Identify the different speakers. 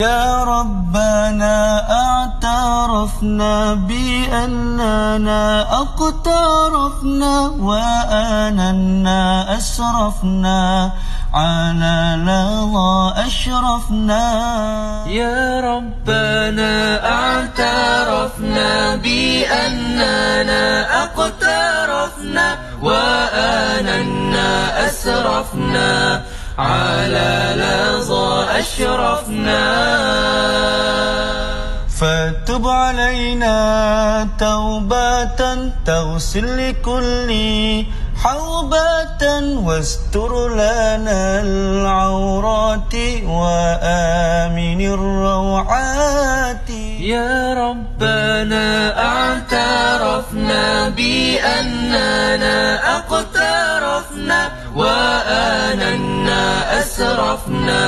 Speaker 1: يا ربنا اعترفنا بأننا اقترفنا وآننا أسرفنا على لظى أشرفنا.
Speaker 2: يا ربنا اعترفنا بأننا اقترفنا وآننا أسرفنا على لظى أشرفنا.
Speaker 1: فتب علينا توبة تغسل لكل حوبة واستر لنا العورات وآمن الروعات.
Speaker 2: يا ربنا اعترفنا بأننا اقترفنا وآننا أسرفنا